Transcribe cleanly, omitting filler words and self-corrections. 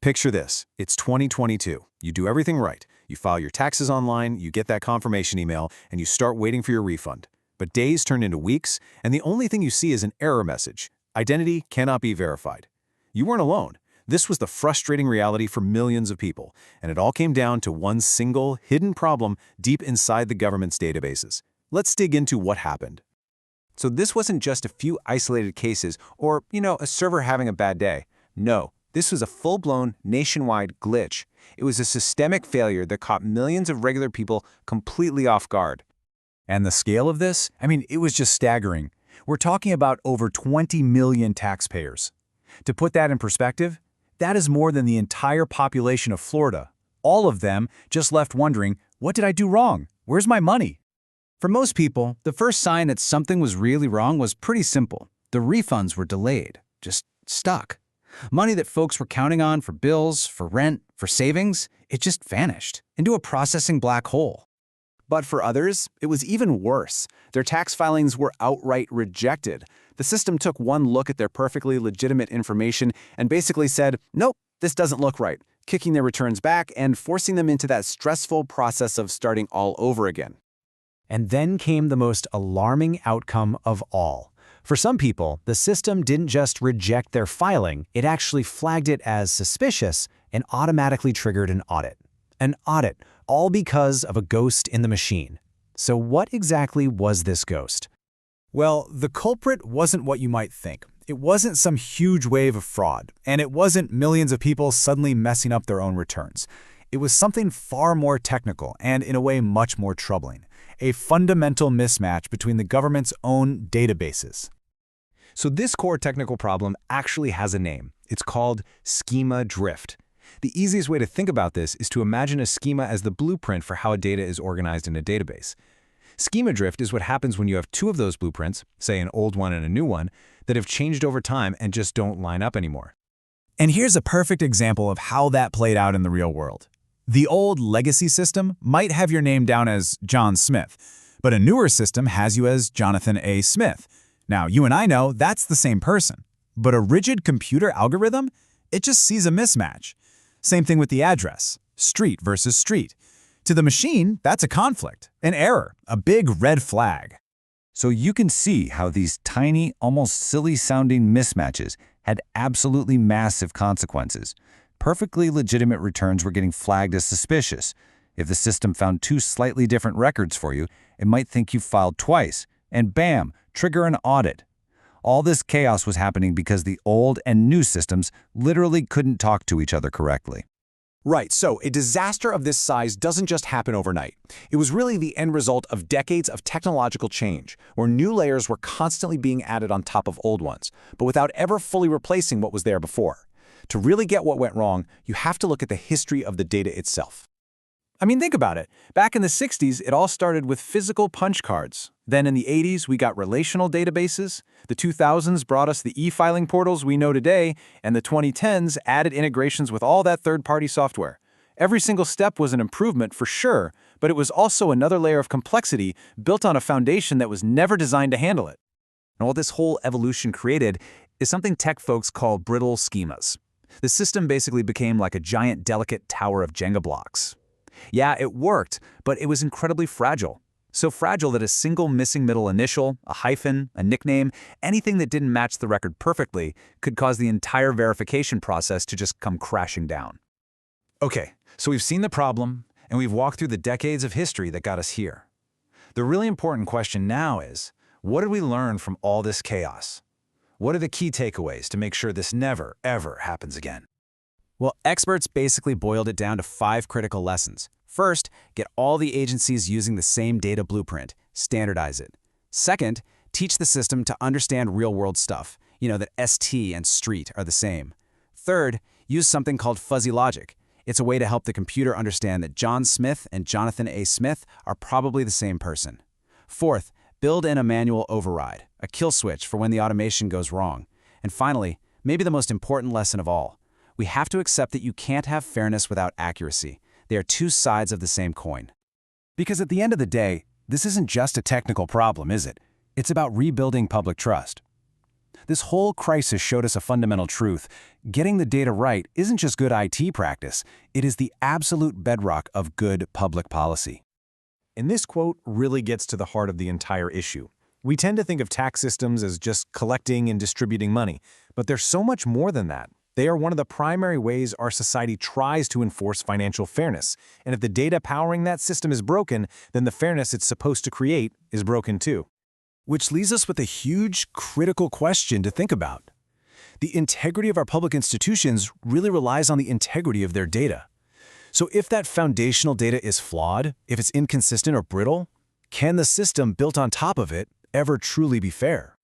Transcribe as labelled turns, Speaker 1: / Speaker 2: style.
Speaker 1: Picture this. It's 2022. You do everything right. You file your taxes online, you get that confirmation email, and you start waiting for your refund. But days turn into weeks, and the only thing you see is an error message. Identity cannot be verified. You weren't alone. This was the frustrating reality for millions of people, and it all came down to one single, hidden problem deep inside the government's databases. Let's dig into what happened. So this wasn't just a few isolated cases or, a server having a bad day. No, this was a full-blown, nationwide glitch. It was a systemic failure that caught millions of regular people completely off guard.
Speaker 2: And the scale of this? It was just staggering. We're talking about over 20 million taxpayers. To put that in perspective, that is more than the entire population of Florida. All of them just left wondering, what did I do wrong? Where's my money? For most people, the first sign that something was really wrong was pretty simple. The refunds were delayed, just stuck. Money that folks were counting on for bills, for rent, for savings, it just vanished into a processing black hole.
Speaker 1: But for others, it was even worse. Their tax filings were outright rejected. The system took one look at their perfectly legitimate information and basically said, nope, this doesn't look right, kicking their returns back and forcing them into that stressful process of starting all over again.
Speaker 3: And then came the most alarming outcome of all. For some people, the system didn't just reject their filing, it actually flagged it as suspicious and automatically triggered an audit. An audit, all because of a ghost in the machine. So what exactly was this ghost?
Speaker 2: Well, the culprit wasn't what you might think. It wasn't some huge wave of fraud, and it wasn't millions of people suddenly messing up their own returns. It was something far more technical and, in a way, much more troubling. A fundamental mismatch between the government's own databases.
Speaker 1: So this core technical problem actually has a name. It's called schema drift. The easiest way to think about this is to imagine a schema as the blueprint for how data is organized in a database. Schema drift is what happens when you have two of those blueprints, say an old one and a new one, that have changed over time and just don't line up anymore.
Speaker 2: And here's a perfect example of how that played out in the real world. The old legacy system might have your name down as John Smith, but a newer system has you as Jonathan A. Smith. Now, you and I know that's the same person, but a rigid computer algorithm, it just sees a mismatch. Same thing with the address, street versus street. To the machine, that's a conflict, an error, a big red flag.
Speaker 4: So you can see how these tiny, almost silly-sounding mismatches had absolutely massive consequences. Perfectly legitimate returns were getting flagged as suspicious. If the system found two slightly different records for you, it might think you filed twice, and bam, trigger an audit. All this chaos was happening because the old and new systems literally couldn't talk to each other correctly.
Speaker 1: Right, so a disaster of this size doesn't just happen overnight. It was really the end result of decades of technological change, where new layers were constantly being added on top of old ones, but without ever fully replacing what was there before. To really get what went wrong, you have to look at the history of the data itself. Think about it. Back in the 60s, it all started with physical punch cards. Then in the 80s, we got relational databases. The 2000s brought us the e-filing portals we know today, and the 2010s added integrations with all that third-party software. Every single step was an improvement for sure, but it was also another layer of complexity built on a foundation that was never designed to handle it. And what this whole evolution created is something tech folks call brittle schemas. The system basically became like a giant, delicate tower of Jenga blocks. Yeah, it worked, but it was incredibly fragile. So fragile that a single missing middle initial, a hyphen, a nickname, anything that didn't match the record perfectly could cause the entire verification process to just come crashing down. Okay, so we've seen the problem, and we've walked through the decades of history that got us here. The really important question now is, what did we learn from all this chaos? What are the key takeaways to make sure this never, ever happens again?
Speaker 3: Well, experts basically boiled it down to 5 critical lessons. First, get all the agencies using the same data blueprint. Standardize it. Second, teach the system to understand real-world stuff. That ST and street are the same. Third, use something called fuzzy logic. It's a way to help the computer understand that John Smith and Jonathan A. Smith are probably the same person. Fourth, build in a manual override, a kill switch for when the automation goes wrong. And finally, maybe the most important lesson of all, we have to accept that you can't have fairness without accuracy. They are two sides of the same coin.
Speaker 1: Because at the end of the day, this isn't just a technical problem, is it? It's about rebuilding public trust.
Speaker 2: This whole crisis showed us a fundamental truth. Getting the data right isn't just good IT practice, it is the absolute bedrock of good public policy. And this quote really gets to the heart of the entire issue. We tend to think of tax systems as just collecting and distributing money, but they're so much more than that. They are one of the primary ways our society tries to enforce financial fairness. And if the data powering that system is broken, then the fairness it's supposed to create is broken too. Which leaves us with a huge, critical question to think about. The integrity of our public institutions really relies on the integrity of their data. So if that foundational data is flawed, if it's inconsistent or brittle, can the system built on top of it ever truly be fair?